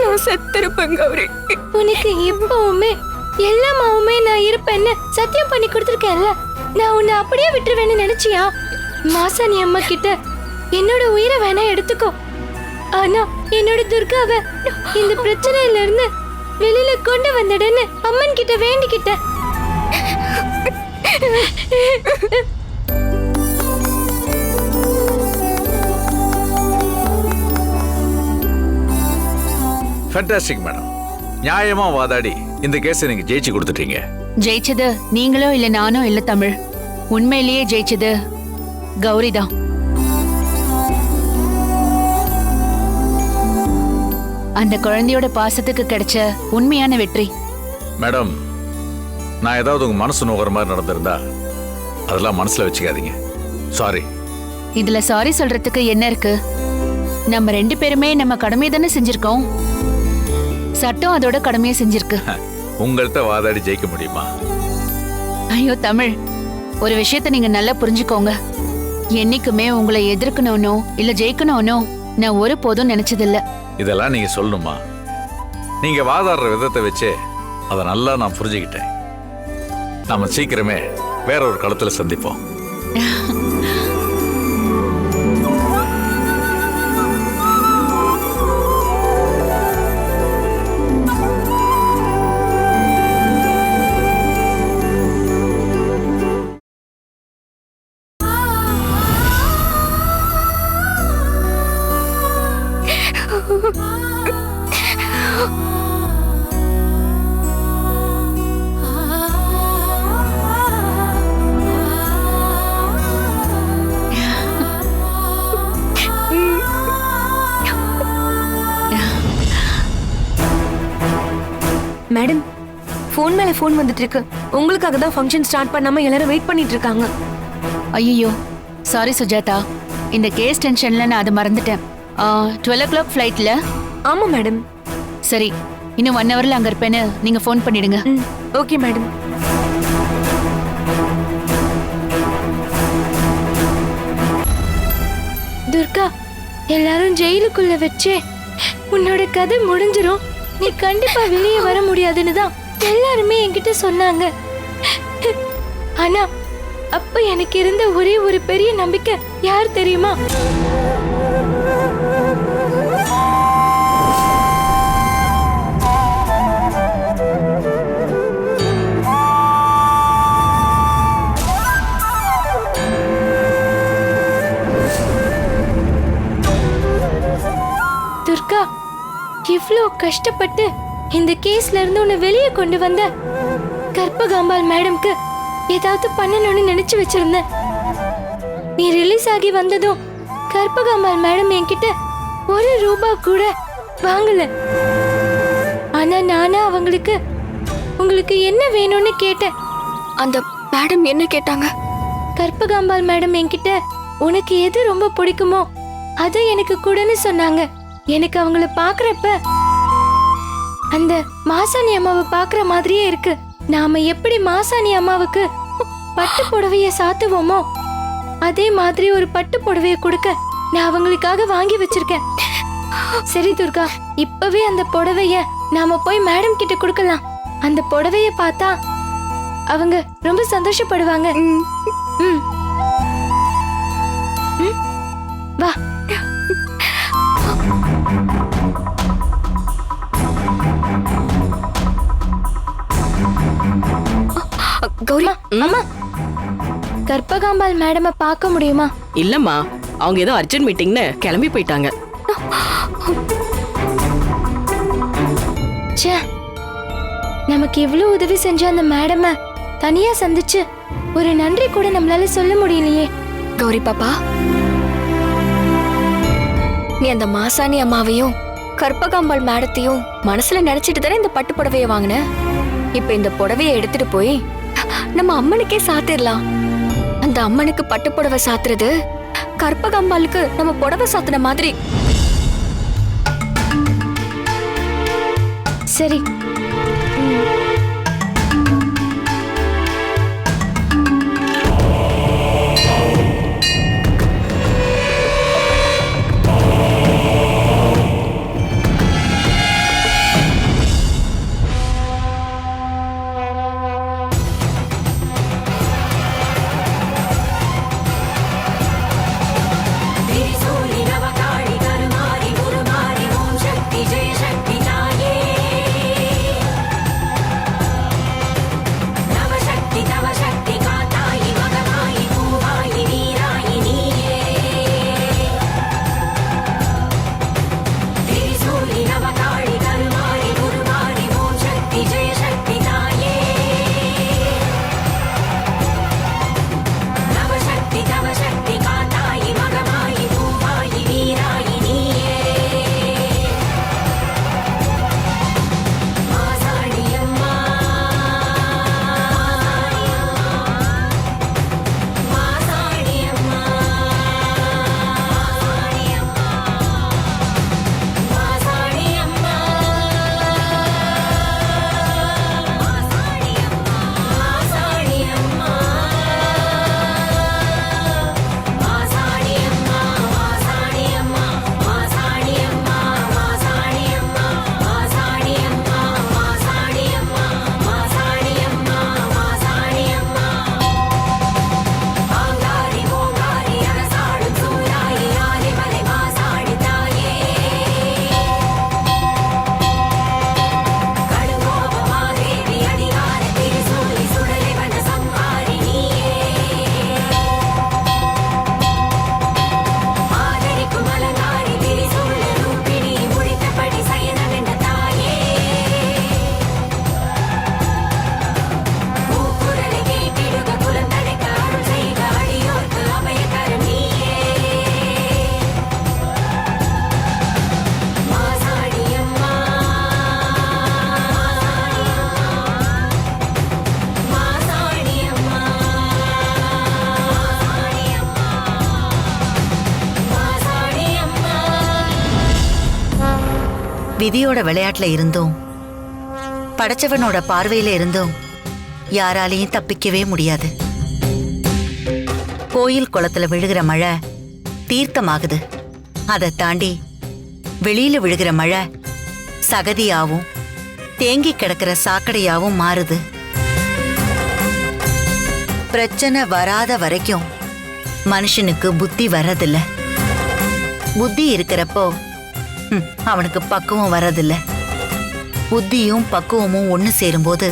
நான் செத்திருப்பேன் கௌரி. உனக்கு எப்பவுமே எல்லாமாவுமே நான் இருப்பேன்னு சத்தியம் பண்ணி கொடுத்துருக்கேன்ல. நான் உன்னை அப்படியே விட்டுருவேன்னு நினைச்சியா? மாசாணி அம்மா கிட்ட என்னோட உயிரை வேணா எடுத்துக்கோ, ஆனா என்னோட துர்காவை இந்த பிரச்சனையில இருந்து வெளியில கொண்டு வந்துடுன்னு அம்மன் கிட்ட வேண்டிக்கிட்ட. Fantastic madam. நியாயமா வாதாடி இந்த கேஸை நீங்க ஜெயிச்சு கொடுத்துட்டீங்க. ஜெயிச்சது நீங்களோ இல்ல நானோ இல்ல தமிழ், உண்மையிலேயே ஜெயிச்சது கௌரிதான். அந்த குழந்தையோட பாசத்துக்கு கிடைச்ச உண்மையான வெற்றி. மேடம், நான் ஏதாவது உங்க மனசு நோக்கிற மாதிரி நடந்திருந்தா அதெல்லாம் மனசுல வச்சுக்காதீங்க. சாரி. இதுல சாரி சொல்றதுக்கு என்ன இருக்கு? நம்ம 2 பேருமே நம்ம கடமையை தானே செஞ்சிருக்கோம். சட்டம் அதோட கடமையை செஞ்சிருக்கு. உங்கள்கிட்ட வாதாடி ஜெயிக்க முடியுமா? ஐயோ தமிழ், ஒரு விஷயத்த நீங்க நல்லா புரிஞ்சுக்கோங்க. என்னைக்குமே உங்களை எதிர்க்கணும்னோ இல்ல ஜெயிக்கணும்னோ நான் ஒரு போதும் நினைச்சதில்ல. இதெல்லாம் நீங்க சொல்லணுமா? நீங்க வாதாடுற விதத்தை வச்சு அதை நல்லா நான் புரிஞ்சுக்கிட்டேன். நாம சீக்கிரமே வேற ஒரு களத்துல சந்திப்போம். மேடம், போன் மேல போன் வந்துட்டு இருக்கு. உங்களுக்காக தான் ஃபங்க்ஷன் ஸ்டார்ட் பண்ணாம எல்லாரும் வெயிட் பண்ணிட்டு இருக்காங்க. ஐயோ சாரி சுஜாதா, இந்த கேஸ் டென்ஷன்ல நான் அதை மறந்துட்டேன். 12 o'clock ஃப்ளைட்ல. ஆமா மேடம். சரி, இன்னும் 1 hourல அங்க இருப்பேன்னு நீங்க ஃபோன் பண்ணிடுங்க. Okay madam. துர்கா, எல்லாரும் ஜெயிலுக்குள்ள வச்சே உன்னோட கதை முடிஞ்சிரும், நீ கண்டிப்பா வெளியே வர முடியாதுன்னு தான் எல்லாருமே என்கிட்ட சொன்னாங்க. ஆனா அப்ப எனக்கு இருந்த ஒரே ஒரு பெரிய நம்பிக்கை யார் தெரியுமா? துர்கா, இவ்ளோ கஷ்டப்பட்டு இந்த கேஸ்ல இருந்து உன்னை வெளியே கொண்டு வந்த கற்பகாம்பாள் மேடம்க்கு ஏதாவது பண்ணணும்னு நினைச்சு வச்சிருந்தேன். நீ ரிலீஸ் ஆகி வந்ததும் கற்பகாம்பாள் மேடம் என்கிட்ட 1 ரூபாய் கூட வாங்கல. ஆனா நானா அவங்களுக்கு உங்களுக்கு என்ன வேணும்னு கேட்டேன். அந்த மேடம் என்ன கேட்டாங்க? கற்பகாம்பாள் மேடம் என்கிட்ட உனக்கு எது ரொம்ப பிடிக்குமோ அதை எனக்கு கூடன்னு சொன்னாங்க. எனக்கு அவங்கள பாக்குறப்ப அந்த மாசாணி அம்மாவை பாக்குற மாதிரியே இருக்கு. நாம எப்படி மாசாணி அம்மாவுக்கு பட்டு புடவைய சாத்துவோமோ அதே மாதிரி ஒரு பட்டு புடவைய கொடுக்க நான் அவங்களுக்காக வாங்கி வச்சிருக்கேன். சரி துர்கா, இப்பவே அந்த புடவைய நாம போய் மேடம் கிட்ட கொடுக்கலாம். அந்த புடவைய பார்த்தா அவங்க ரொம்ப சந்தோஷப்படுவாங்க. வா. கௌரி, அம்மா, கற்பகாம்பாள் மேடமை பார்க்க முடியுமா? இல்லம்மா, அவங்க ஏதோ அர்ஜென்ட் மீட்டிங்னு கிளம்பி போயிட்டாங்க. ச்சே, நமக்கு இவ்வளவு உதவி செஞ்ச அந்த மேடமை தனியா சந்திச்சு ஒரு நன்றி கூட நம்மளால சொல்ல முடியலையே. கௌரி பாப்பா, நீ அந்த மாசாணி அம்மாவையும் கற்பகாம்பாள் மேடத்தையும் மனசுல நினைச்சிட்டு தானே இந்த பட்டு புடவைய வாங்கின. இப்ப இந்த புடவைய எடுத்துட்டு போய் நம்ம அம்மனுக்கே சாத்திரலாம். அந்த அம்மனுக்கு பட்டு புடவை சாத்துறது கற்பகாம்பாளுக்கு நம்ம புடவை சாத்தின மாதிரி. சரி. விதியோட விளையாட்டுல இருந்தும் படைச்சவனோட பார்வையில இருந்தும் யாராலையும் தப்பிக்கவே முடியாது. கோயில் குளத்துல விழுகிற மழை தீர்த்தமாகுது. அதை தாண்டி வெளியில விழுகிற மழை சகதியாவும் தேங்கி கிடக்கிற சாக்கடையாவும் மாறுது. பிரச்சனை வராத வரைக்கும் மனுஷனுக்கு புத்தி வர்றதில்ல. புத்தி இருக்கிறப்போ அவனுக்கு பக்குவம் வர்றதில்ல. புத்தியும் பக்குவமும் ஒண்ணு சேரும்போது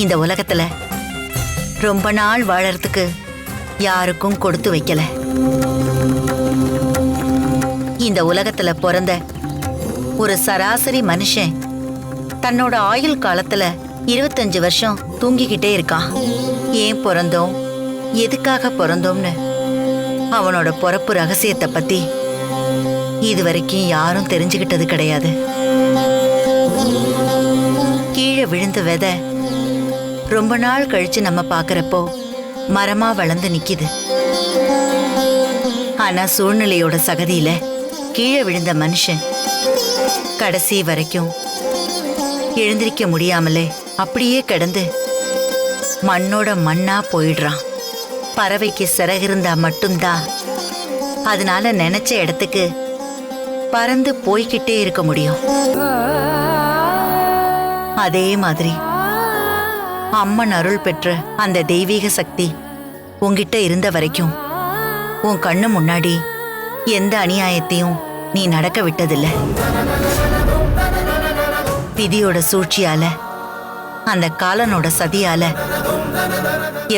இந்த உலகத்துல ரொம்ப நாள் வாழறதுக்கு யாருக்கும் கொடுத்து வைக்கல. இந்த உலகத்துல பிறந்த ஒரு சராசரி மனுஷன் தன்னோட ஆயுள் காலத்துல 25 வருஷம் தூங்கிக்கிட்டே இருக்கான். ஏன் பிறந்தோம், எதுக்காக பிறந்தோம்னு அவனோட பிறப்பு ரகசியத்தை பத்தி இதுவரைக்கும் யாரும் தெரிஞ்சுக்கிட்டது கிடையாது. கீழே விழுந்த விதை ரொம்ப நாள் கழிச்சு நம்ம பாக்குறப்போ மரமா வளர்ந்து நிக்குது. ஆனா சூழ்நிலையோட சகதியில கீழே விழுந்த மனுஷன் கடைசி வரைக்கும் எழுந்திருக்க முடியாமலே அப்படியே கிடந்து மண்ணோட மண்ணா போயிடுறான். பறவைக்கு சிறகிருந்தா மட்டும்தான் அதனால நினைச்ச இடத்துக்கு பறந்து போய்கிட்டே இருக்க முடியும். அதே மாதிரி அம்மன் அருள் பெற்ற அந்த தெய்வீக சக்தி உன்கிட்ட இருந்த வரைக்கும் உன் கண்ணு முன்னாடி எந்த அநியாயத்தையும் நீ நடக்க விட்டதில்ல. விதியோட சூழ்ச்சியால அந்த காலனோட சதியால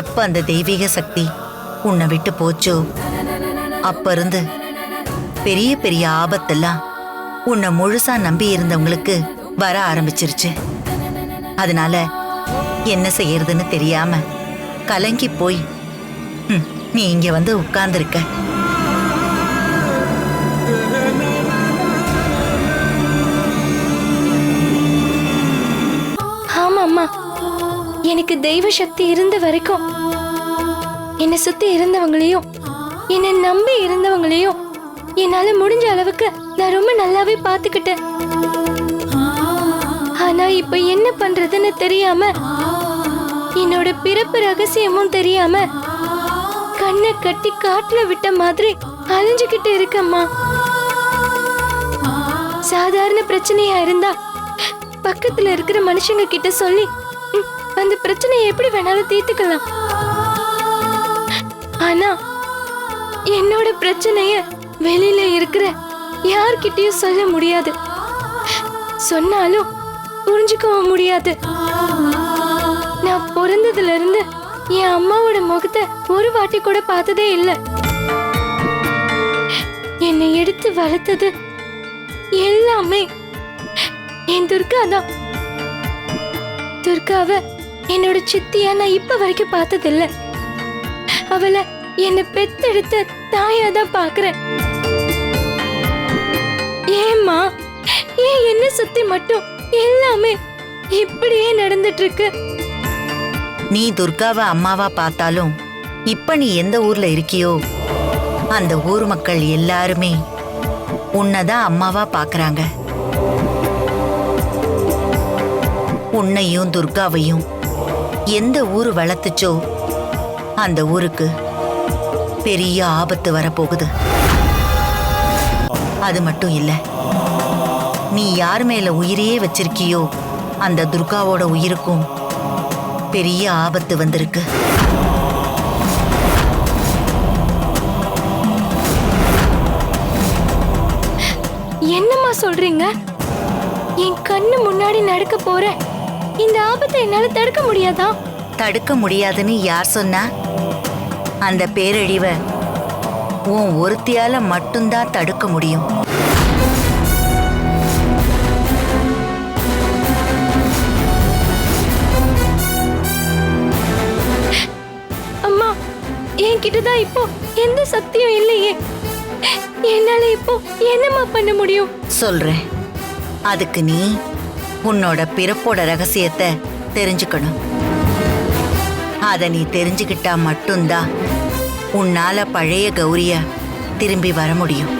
எப்ப அந்த தெய்வீக சக்தி உன்னை விட்டு போச்சோ அப்ப இருந்து பெரிய பெரிய ஆபத்தெல்லாம் உன்னை முழுசா நம்பி இருந்தவங்களுக்கு வர ஆரம்பிச்சிருச்சு. அதனால என்ன செய்யறதுன்னு தெரியாம கலங்கி போய் நீ இங்க வந்து உட்கார்ந்துருக்க. ஆமாம்மா, எனக்கு தெய்வ சக்தி இருந்த வரைக்கும் என்னை சுத்தி இருந்தவங்களையும் என்னை நம்பி இருந்தவங்களையும் என்னால முடிஞ்ச அளவுக்கு நான் ரொம்ப நல்லாவே பாத்துக்கிட்டேன். ஆனா இப்ப என்ன பண்றதுன்னு தெரியாம என்னோட பிறப்பு ரகசியமும் தெரியாம கண்ணை கட்டி காட்டுல விட்ட மாதிரி அலைஞ்சுக்கிட்டு இருக்கம்மா. சாதாரண பிரச்சனையா இருந்தா பக்கத்துல இருக்கிற மனுஷங்க கிட்ட சொல்லி அந்த பிரச்சனையை எப்படி வேணாலும் தீர்த்துக்கலாம். ஆனா என்னோட பிரச்சனைய வெளியில இருக்கிற யார்கிட்டயும் சொல்ல முடியாது. சொன்னாலும் புரிஞ்சுக்கவும் முடியாது. நான் பிறந்ததுல இருந்து என் அம்மாவோட முகத்தை ஒரு வாட்டி கூட பார்த்ததே இல்ல. என்னை எடுத்து வளர்த்தது எல்லாமே என் துர்கா தான். துர்காவை என்னோட சித்தியா நான் இப்ப வரைக்கும் பார்த்ததில்ல. அவளை என்னை பெத்தெடுத்த தாயா தான் பாக்குறேன். ஏம்மா, ஏன் என்ன சுத்தி மட்டும் எல்லாமே இப்படியே நடந்துட்டு இருக்கு? நீ துர்காவை அம்மாவா பார்த்தாலும் இப்ப நீ எந்த ஊர்ல இருக்கியோ அந்த ஊர் மக்கள் எல்லாருமே உன்னைதான் அம்மாவா பாக்குறாங்க. உன்னையும் துர்காவையும் எந்த ஊரு வளர்த்துச்சோ அந்த ஊருக்கு பெரிய ஆபத்து வரப்போகுது. அது மட்டும் இல்ல, நீ யார் மேல உயிரையே வச்சிருக்கியோ அந்த துர்காவோட உயிருக்கும் பெரிய ஆபத்து வந்திருக்கு. என்னம்மா சொல்றீங்க? என் கண்ணு முன்னாடி நடக்க போற இந்த ஆபத்தை என்னால தடுக்க முடியாதா? தடுக்க முடியாதுன்னு யார் சொன்னா? அந்த பேரழிவை உன் ஒருத்தியால மட்டும்தான் தடுக்க முடியும். அம்மா, என்கிட்டதான் இப்போ எந்த சக்தியும் இல்லையே. என்னால இப்போ என்னம்மா பண்ண முடியும்? சொல்றேன். அதுக்கு நீ உன்னோட பிறப்போட ரகசியத்தை தெரிஞ்சுக்கணும். அத நீ தெரிஞ்சுக்கிட்டா மட்டும்தான் உன்னால பழைய கௌரிய திரும்பி வர முடியும்.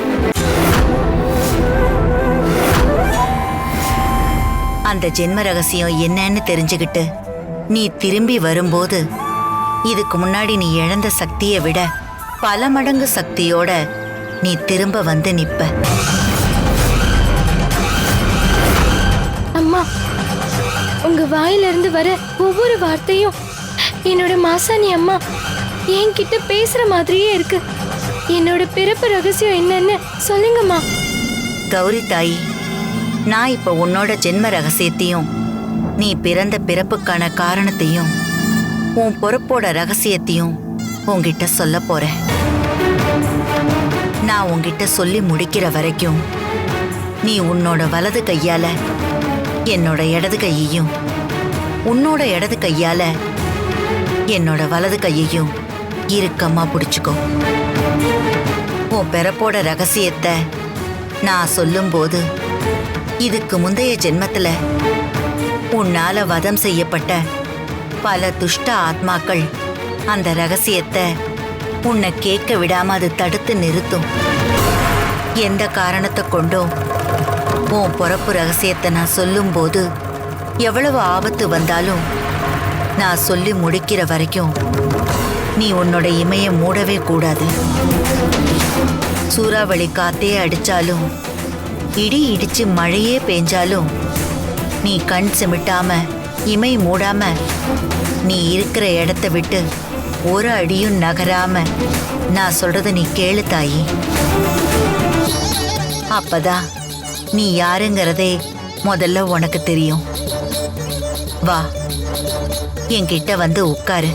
அந்த ஜென்ம ரகசியம் என்னன்னு தெரிஞ்சுக்கிட்டு நீ திரும்பி வரும்போது இதுக்கு முன்னாடி நீ இழந்த சக்தியை விட பல மடங்கு சக்தியோட நீ திரும்ப வந்து நிப்ப. அம்மா, உங்க வாயிலிருந்து வர ஒவ்வொரு வார்த்தையும் என்னோட மாசாணி அம்மா என்கிட்ட பேசுற மாதிரியே இருக்கு. என்னோட பிறப்பு ரகசியம் என்னன்னு சொல்லுங்கம்மா. கௌரி தாயி, நான் இப்ப உன்னோட ஜென்ம ரகசியத்தையும் நீ பிறந்த பிறப்புக்கான காரணத்தையும் உன் பொறுப்போட ரகசியத்தையும் உன்கிட்ட சொல்ல போறேன். நான் உன்கிட்ட சொல்லி முடிக்கிற வரைக்கும் நீ உன்னோட வலது கையால என்னோட இடது கையையும் உன்னோட இடது கையால என்னோட வலது கையையும் இறுக்கமா பிடிச்சுக்கோ. உன் பிறப்போட ரகசியத்தை நான் சொல்லும்போது இதுக்கு முந்தைய ஜென்மத்துல உன்னால வதம் செய்யப்பட்ட பல துஷ்ட ஆத்மாக்கள் அந்த ரகசியத்தை உன்னை கேட்க விடாம அது தடுத்து நிறுத்தும். எந்த காரணத்தை கொண்டும் உன் பிறப்பு ரகசியத்தை நான் சொல்லும்போது எவ்வளவு ஆபத்து வந்தாலும் நான் சொல்லி முடிக்கிற வரைக்கும் நீ உன்னோட இமையை மூடவே கூடாது. சூறாவளி காத்தே அடிச்சாலும் இடி இடிச்சு மழையே பெஞ்சாலும் நீ கண் சிமிட்டாம இமை மூடாம நீ இருக்கிற இடத்த விட்டு ஒரு அடியும் நகராம நான் சொல்றத நீ கேளு தாயி. அப்பதான் நீ யாருங்கிறதே முதல்ல உனக்கு தெரியும். வா, என்கிட்ட வந்து உட்காரு.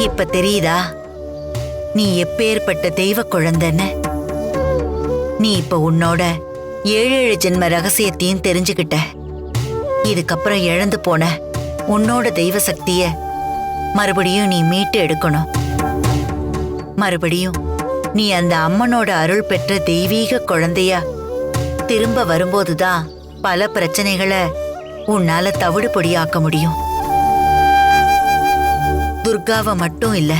இப்ப தெரியுதா நீ எப்பேற்பட்ட தெய்வ குழந்தைன்னு? நீ இப்ப உன்னோட 7 ஜென்ம ரகசியத்தையும் தெரிஞ்சுக்கிட்ட. இதுக்கப்புறம் இழந்து போன உன்னோட தெய்வ சக்திய மறுபடியும் நீ மீட்டு எடுக்கணும். மறுபடியும் நீ அந்த அம்மனோட அருள் பெற்ற தெய்வீக குழந்தையா திரும்ப வரும்போதுதான் பல பிரச்சனைகளை உன்னால தவிடு பொடியாக்க முடியும். துர்காவை மட்டும் இல்ல,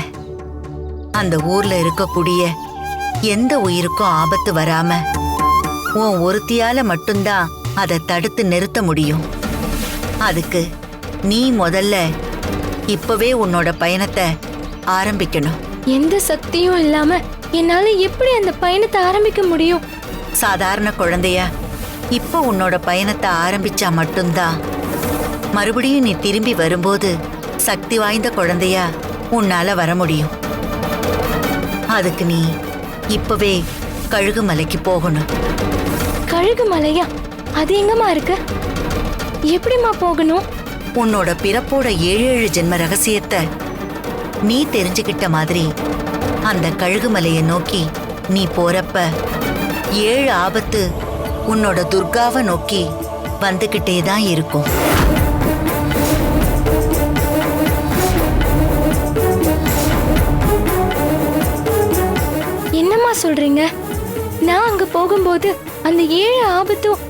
அந்த ஊர்ல இருக்கக்கூடிய எந்த உயிருக்கும் ஆபத்து வராம உன் ஒருத்தியால மட்டும்தான் அதை தடுத்து நிறுத்த முடியும். அதுக்கு நீ முதல்ல இப்பவே உன்னோட பயணத்தை ஆரம்பிக்கணும். எந்த சக்தியும் இல்லாம என்னால எப்படி அந்த பயணத்தை ஆரம்பிக்க முடியும்? சாதாரண குழந்தையா இப்ப உன்னோட பயணத்தை ஆரம்பிச்சா மட்டும்தான் மறுபடியும் நீ திரும்பி வரும்போது சக்தி வாய்ந்த குழந்தையா உன்னால வர முடியும். அதுக்கு நீ இப்பவே கழுகு மலைக்கு போகணும். கழுகு மலையா? அது எங்கம்மா இருக்கு? எப்படிம்மா போகணும்? உன்னோட பிறப்போட 7 ஜென்ம ரகசியத்தை நீ தெரிஞ்சுக்கிட்ட மாதிரி அந்த கழுகு மலையை நோக்கி நீ போறப்ப 7 ஆபத்து உன்னோட துர்காவை நோக்கி வந்துகிட்டே தான் இருக்கும். என்னம்மா சொல்றீங்க? நான் அங்க போகும்போது அந்த 7 ஆபத்தும்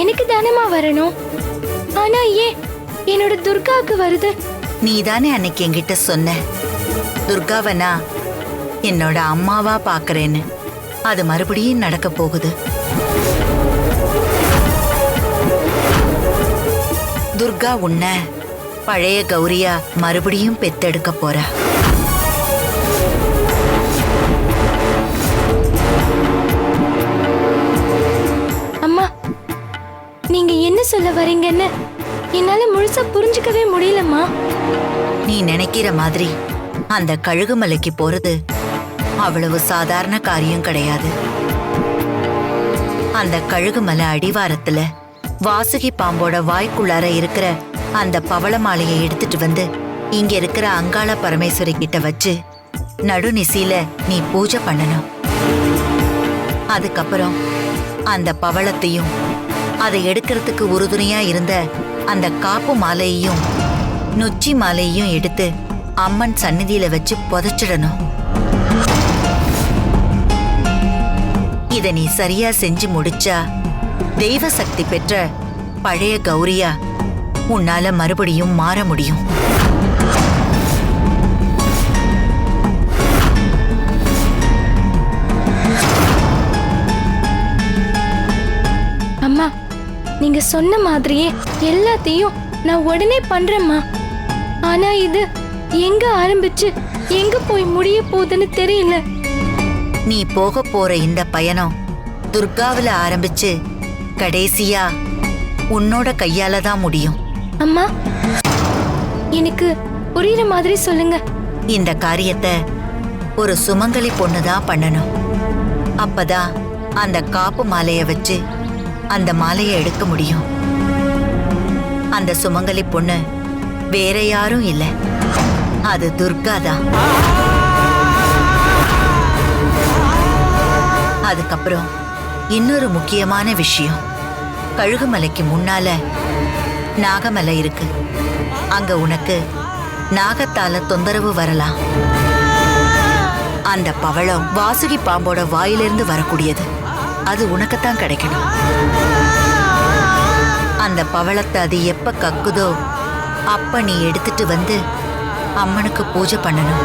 எனக்கு தானேம்மா வரணும். ஆனா ஏன் என்னோட துர்காவுக்கு வருது? நீ தானே அன்னைக்கு என்கிட்ட சொன்ன, துர்காவை நான் என்னோட அம்மாவா பாக்குறேன்னு. அது மறுபடியும் நடக்க போகுது. துர்கா உன்னை பழைய கௌரியா மறுபடியும் பெத்தெடுக்க போறா. அம்மா, நீங்க என்ன சொல்ல வரீங்கன்னு என்னால முழுசா புரிஞ்சுக்கவே முடியலம்மா. நீ நினைக்கிற மாதிரி அந்த கழுகுமலைக்கு போறது அவ்வளவு சாதாரண காரியம் கிடையாது. அந்த கழுகுமலை அடிவாரத்துல வாசுகி பாம்போட வாய்க்குள்ளார இருக்கிற அந்த பவள மாலையை எடுத்துட்டு வந்து இங்க இருக்கிற அங்காள பரமேஸ்வரி கிட்ட வச்சு நடுநிசியில நீ பூஜை பண்ணணும். அதுக்கப்புறம் அந்த பவளத்தையும் அதை எடுக்கிறதுக்கு உறுதுணையா இருந்த அந்த காப்பு மாலையையும் நொச்சி மாலையையும் எடுத்து அம்மன் சந்நிதியில வச்சு புதைச்சிடணும். இத நீ சரியா செஞ்சு முடிச்சா தெய்வ சக்தி பெற்ற பழைய கௌரியா உன்னால மறுபடியும் மாற முடியும். அம்மா, நீங்க சொன்ன மாதிரியே எல்லாத்தையும் நான் உடனே பண்றேம்மா. ஆனா இது எங்க ஆரம்பிச்சு எங்க போய் முடிய போகுதுன்னு தெரியல. நீ போக போற இந்த பயணம் துர்காவில ஆரம்பிச்சு கடைசியா உன்னோட கையால தான் முடியும். அம்மா, எனக்கு புரியுற மாதிரி சொல்லுங்க. இந்த காரியத்தை ஒரு சுமங்கலி பொண்ணுதான் பண்ணணும். அப்பதான் அந்த காப்பு மாலைய வச்சு அந்த மாலையை எடுக்க முடியும். அந்த சுமங்கலி பொண்ணு வேற யாரும் இல்ல, அது துர்கா தான். அதுக்கப்புறம் இன்னொரு முக்கியமான விஷயம், கழுகுமலைக்கு முன்னால நாகமலை இருக்கு. அங்க உனக்கு நாகத்தால தொந்தரவு வரலாம். அந்த பவளம் வாசுகி பாம்போட வாயிலிருந்து வரக்கூடியது, அது உனக்குத்தான் கிடைக்கணும். அந்த பவளத்தை அது எப்ப கக்குதோ அப்ப நீ எடுத்துட்டு வந்து அம்மனுக்கு பூஜை பண்ணணும்.